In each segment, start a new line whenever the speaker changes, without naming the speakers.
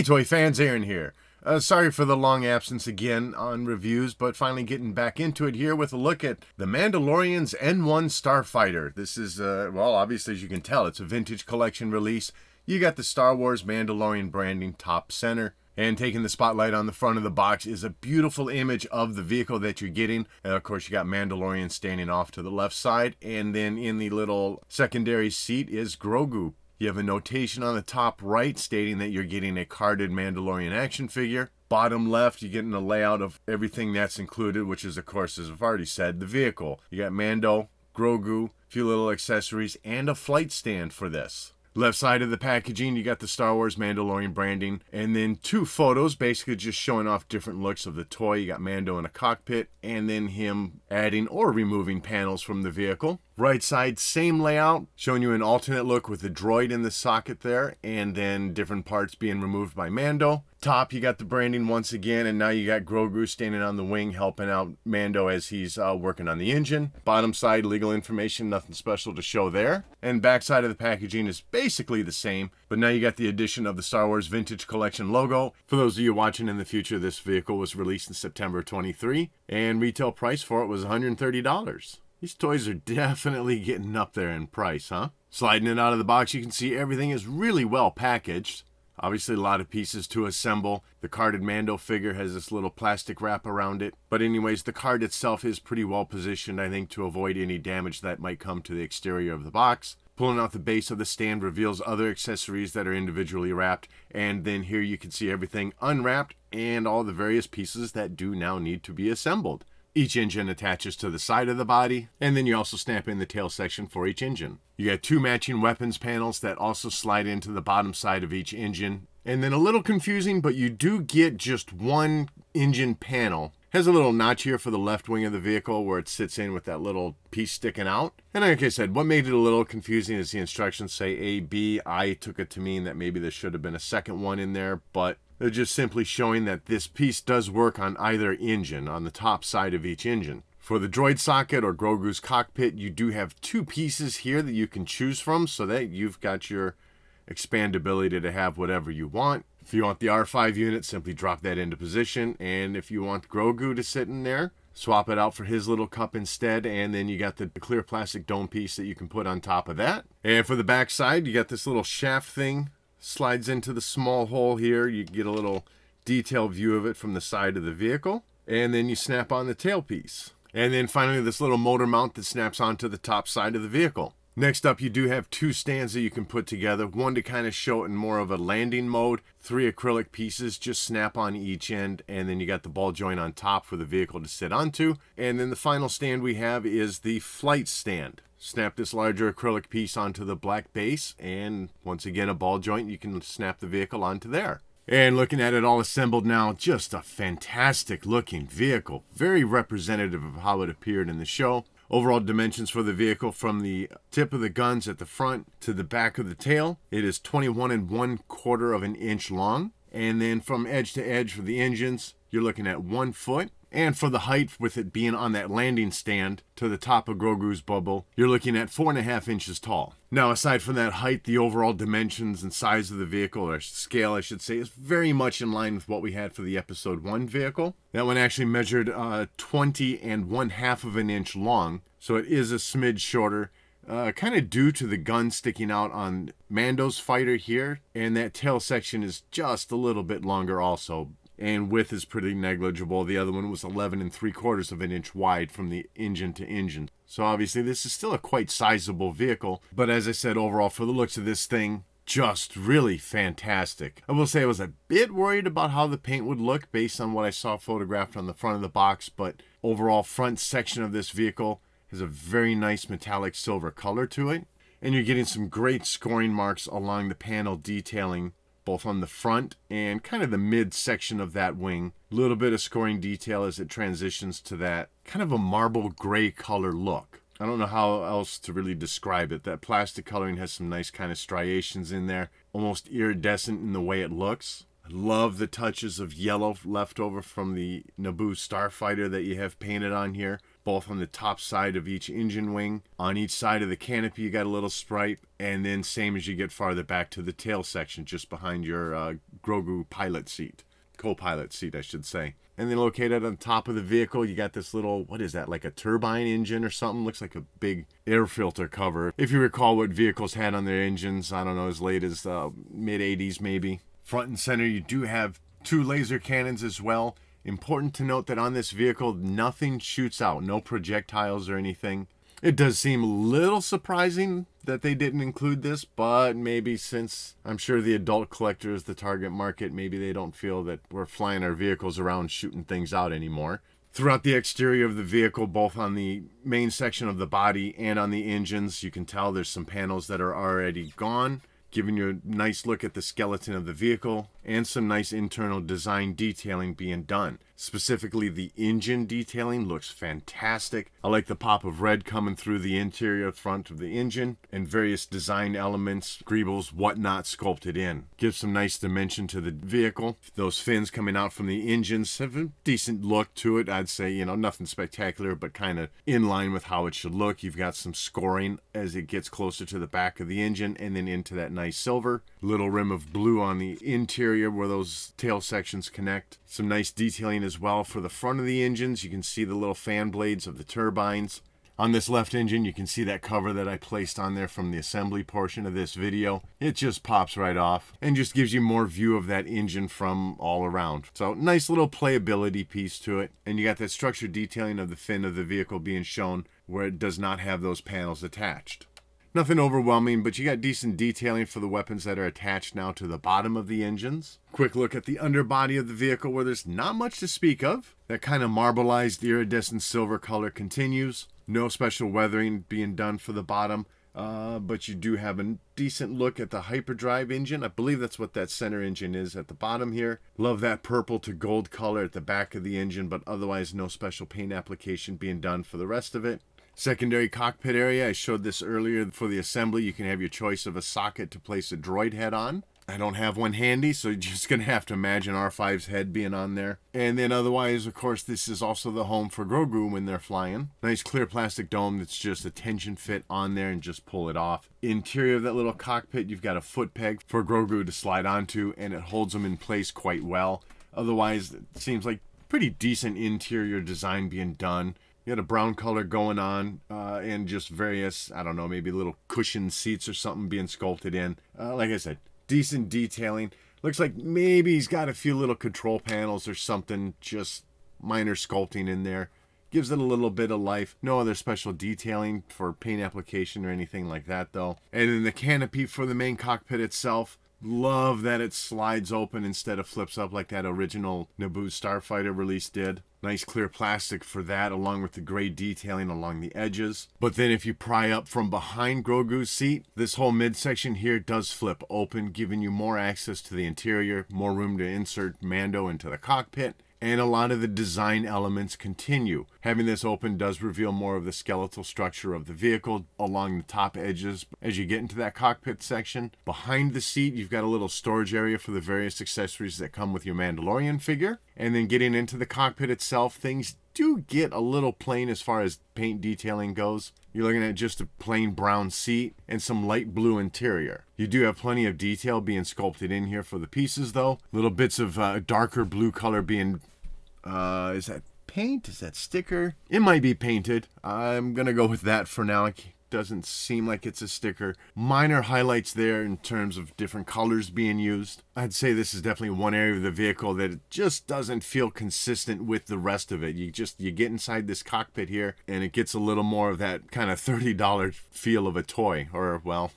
Hey toy fans, Aaron here. Sorry for the long absence again on reviews, but finally getting back into it here with a look at the Mandalorian's N-1 Starfighter. This is, well, obviously as you can tell, it's a vintage collection release. You got the Star Wars Mandalorian branding top center, and taking the spotlight on the front of the box is a beautiful image of the vehicle that you're getting. And of course you got Mandalorian standing off to the left side, and then in the little secondary seat is Grogu. You have a notation on the top right stating that you're getting a carded Mandalorian action figure. Bottom left, you're getting a layout of everything that's included, which is, of course, as I've already said, the vehicle. You got Mando, Grogu, a few little accessories, and a flight stand for this. Left side of the packaging, you got the Star Wars Mandalorian branding, and then two photos basically just showing off different looks of the toy. You got Mando in a cockpit, and then him adding or removing panels from the vehicle. Right side, same layout, showing you an alternate look with the droid in the socket there, and then different parts being removed by Mando. Top, you got the branding once again, and now you got Grogu standing on the wing helping out Mando as he's working on the engine. Bottom side, legal information, nothing special to show there. And back side of the packaging is basically the same, but now you got the addition of the Star Wars Vintage Collection logo. For those of you watching in the future, this vehicle was released in September 23, and retail price for it was $130. These toys are definitely getting up there in price, huh? Sliding it out of the box, you can see everything is really well packaged. Obviously a lot of pieces to assemble. The carded Mando figure has this little plastic wrap around it. But anyways, the card itself is pretty well positioned, I think, to avoid any damage that might come to the exterior of the box. Pulling out the base of the stand reveals other accessories that are individually wrapped. And then here you can see everything unwrapped and all the various pieces that do now need to be assembled. Each engine attaches to the side of the body, and then you also snap in the tail section for each engine. You got two matching weapons panels that also slide into the bottom side of each engine. And then a little confusing, but you do get just one engine panel. Has a little notch here for the left wing of the vehicle where it sits in with that little piece sticking out. And like I said, what made it a little confusing is the instructions say A, B. I took it to mean that maybe there should have been a second one in there, but they're just simply showing that this piece does work on either engine, on the top side of each engine. For the droid socket or Grogu's cockpit, you do have two pieces here that you can choose from so that you've got your expandability to have whatever you want. If you want the R5 unit, simply drop that into position. And if you want Grogu to sit in there, swap it out for his little cup instead, and then you got the clear plastic dome piece that you can put on top of that. And for the back side, you got this little shaft thing. Slides into the small hole here. You get a little detailed view of it from the side of the vehicle. And then you snap on the tailpiece. And then finally this little motor mount that snaps onto the top side of the vehicle. Next up, you do have two stands that you can put together. One to kind of show it in more of a landing mode. 3 acrylic pieces just snap on each end. And then you got the ball joint on top for the vehicle to sit onto. And then the final stand we have is the flight stand. Snap this larger acrylic piece onto the black base, and once again a ball joint, you can snap the vehicle onto there. And looking at it all assembled now, just a fantastic looking vehicle. Very representative of how it appeared in the show. Overall dimensions for the vehicle from the tip of the guns at the front to the back of the tail. It is 21 1/4 of an inch long. And then from edge to edge for the engines, you're looking at 1 foot. And for the height, with it being on that landing stand to the top of Grogu's bubble, you're looking at 4.5 inches tall. Now, aside from that height, the overall dimensions and size of the vehicle, or scale I should say, is very much in line with what we had for the Episode 1 vehicle. That one actually measured 20 1/2 of an inch long, so it is a smidge shorter. Kind of due to the gun sticking out on Mando's fighter here, and that tail section is just a little bit longer also. And width is pretty negligible. The other one was 11 3/4 of an inch wide from the engine to engine. So obviously this is still a quite sizable vehicle. But as I said, overall, for the looks of this thing, just really fantastic. I will say I was a bit worried about how the paint would look based on what I saw photographed on the front of the box. But overall, front section of this vehicle has a very nice metallic silver color to it. And you're getting some great scoring marks along the panel detailing, both on the front and kind of the mid section of that wing. A little bit of scoring detail as it transitions to that kind of a marble gray color look. I don't know how else to really describe it. That plastic coloring has some nice kind of striations in there, almost iridescent in the way it looks. I love the touches of yellow left over from the Naboo Starfighter that you have painted on here. both on the top side of each engine wing. On each side of the canopy, you got a little stripe, and then same as you get farther back to the tail section, just behind your Grogu pilot seat. Co-pilot seat, I should say. And then located on top of the vehicle, you got this little, what is that, like a turbine engine or something? Looks like a big air filter cover. If you recall what vehicles had on their engines, I don't know, as late as mid-80s maybe. Front and center, you do have 2 laser cannons as well. Important to note that on this vehicle, nothing shoots out, no projectiles or anything. It does seem a little surprising that they didn't include this, but maybe since I'm sure the adult collector is the target market, maybe they don't feel that we're flying our vehicles around shooting things out anymore. Throughout the exterior of the vehicle, both on the main section of the body and on the engines, you can tell there's some panels that are already gone, giving you a nice look at the skeleton of the vehicle and some nice internal design detailing being done. Specifically, the engine detailing looks fantastic. I like the pop of red coming through the interior front of the engine and various design elements, greebles, whatnot sculpted in. Gives some nice dimension to the vehicle. Those fins coming out from the engines have a decent look to it. I'd say, you know, nothing spectacular, but kind of in line with how it should look. You've got some scoring as it gets closer to the back of the engine and then into that nice silver. Little rim of blue on the interior where those tail sections connect. Some nice detailing as well for the front of the engines. You can see the little fan blades of the turbines. On this left engine, you can see that cover that I placed on there from the assembly portion of this video. It just pops right off and just gives you more view of that engine from all around. So nice little playability piece to it. And you got that structured detailing of the fin of the vehicle being shown where it does not have those panels attached. Nothing overwhelming, but you got decent detailing for the weapons that are attached now to the bottom of the engines. Quick look at the underbody of the vehicle where there's not much to speak of. That kind of marbleized iridescent silver color continues. No special weathering being done for the bottom, but you do have a decent look at the hyperdrive engine. I believe that's what that center engine is at the bottom here. Love that purple to gold color at the back of the engine, but otherwise no special paint application being done for the rest of it. Secondary cockpit area, I showed this earlier. For the assembly, you can have your choice of a socket to place a droid head on. I don't have one handy, so you're just going to have to imagine R5's head being on there. And then otherwise, of course, this is also the home for Grogu when they're flying. Nice clear plastic dome that's just a tension fit on there and just pull it off. Interior of that little cockpit, you've got a foot peg for Grogu to slide onto, and it holds him in place quite well. Otherwise, it seems like pretty decent interior design being done. You got a brown color going on and just various, I don't know, maybe little cushioned seats or something being sculpted in. Like I said, decent detailing. Looks like maybe he's got a few little control panels or something, just minor sculpting in there. Gives it a little bit of life. No other special detailing for paint application or anything like that, though. And then the canopy for the main cockpit itself. Love that it slides open instead of flips up like that original N-1 Starfighter release did. Nice clear plastic for that, along with the gray detailing along the edges. But then if you pry up from behind Grogu's seat, this whole midsection here does flip open, giving you more access to the interior, more room to insert Mando into the cockpit. And a lot of the design elements continue. Having this open does reveal more of the skeletal structure of the vehicle along the top edges as you get into that cockpit section. Behind the seat, you've got a little storage area for the various accessories that come with your Mandalorian figure. And then getting into the cockpit itself, things do get a little plain as far as paint detailing goes. You're looking at just a plain brown seat and some light blue interior. You do have plenty of detail being sculpted in here for the pieces, though. Little bits of darker blue color being... is that paint? Is that sticker? It might be painted. I'm going to go with that for now. It doesn't seem like it's a sticker. Minor highlights there in terms of different colors being used. I'd say this is definitely one area of the vehicle that it just doesn't feel consistent with the rest of it. You get inside this cockpit here and it gets a little more of that kind of $30 feel of a toy, or well,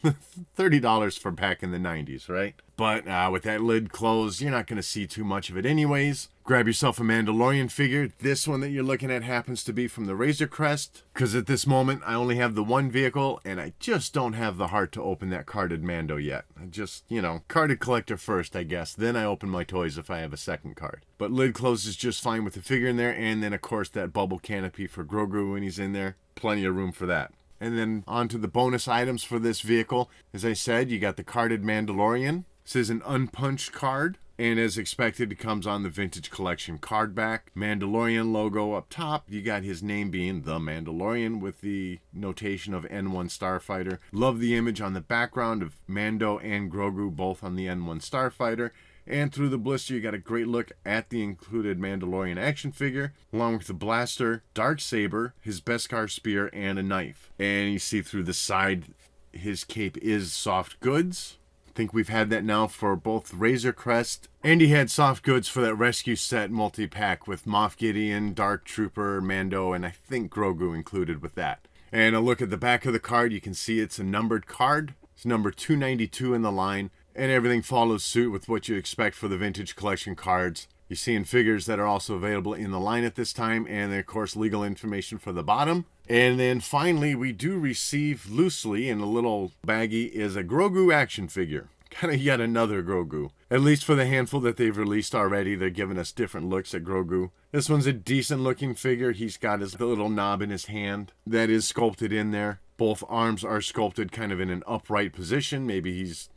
$30 for back in the 90s, right? But with that lid closed, you're not going to see too much of it anyways. Grab yourself a Mandalorian figure. This one that you're looking at happens to be from the Razor Crest, because at this moment I only have the one vehicle and I just don't have the heart to open that carded Mando yet. I just, carded collector first, I guess. Then I open my toys if I have a second card. But lid closes just fine with the figure in there, and then of course that bubble canopy for Grogu when he's in there. Plenty of room for that. And then on to the bonus items for this vehicle. As I said, you got the carded Mandalorian. This is an unpunched card, and as expected, it comes on the Vintage Collection card back. Mandalorian logo up top. You got his name being The Mandalorian with the notation of N-1 Starfighter. Love the image on the background of Mando and Grogu both on the N-1 Starfighter. And through the blister, you got a great look at the included Mandalorian action figure, along with the blaster, darksaber, his Beskar spear, and a knife. And you see through the side, his cape is soft goods. I think we've had that now for both Razor Crest, and he had soft goods for that rescue set multi-pack with Moff Gideon, Dark Trooper, Mando, and I think Grogu included with that. And a look at the back of the card, you can see it's a numbered card. It's number 292 in the line, and everything follows suit with what you expect for the vintage collection cards. You're seeing figures that are also available in the line at this time, and then, of course, legal information for the bottom. And then finally, we do receive loosely in a little baggie is a Grogu action figure. Kind of yet another Grogu. At least for the handful that they've released already, they're giving us different looks at Grogu. This one's a decent looking figure. He's got his little knob in his hand that is sculpted in there. Both arms are sculpted kind of in an upright position. Maybe he's,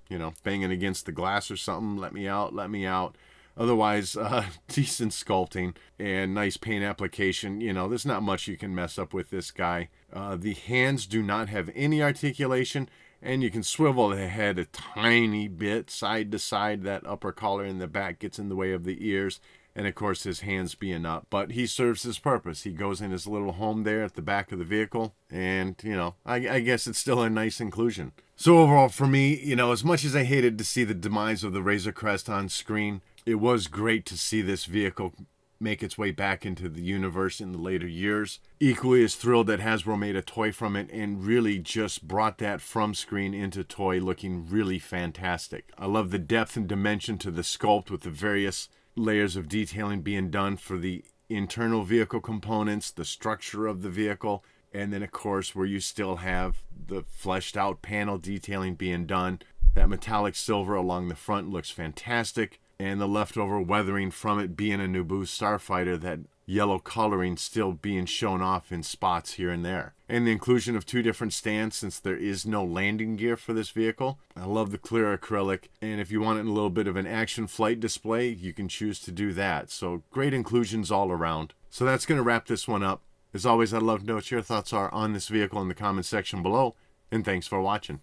banging against the glass or something. Let me out, let me out. Otherwise, decent sculpting and nice paint application. There's not much you can mess up with this guy. The hands do not have any articulation, and you can swivel the head a tiny bit side to side. That upper collar in the back gets in the way of the ears, and of course his hands being up. But he serves his purpose. He goes in his little home there at the back of the vehicle, and, I guess it's still a nice inclusion. So overall for me, as much as I hated to see the demise of the Razor Crest on screen, it was great to see this vehicle make its way back into the universe in the later years. Equally as thrilled that Hasbro made a toy from it and really just brought that from screen into toy looking really fantastic. I love the depth and dimension to the sculpt with the various layers of detailing being done for the internal vehicle components, the structure of the vehicle, and then of course where you still have the fleshed out panel detailing being done. That metallic silver along the front looks fantastic. And the leftover weathering from it being a Naboo Starfighter, that yellow coloring still being shown off in spots here and there. And the inclusion of two different stands since there is no landing gear for this vehicle. I love the clear acrylic, and if you want it in a little bit of an action flight display, you can choose to do that. So great inclusions all around. So that's going to wrap this one up. As always, I'd love to know what your thoughts are on this vehicle in the comments section below, and thanks for watching.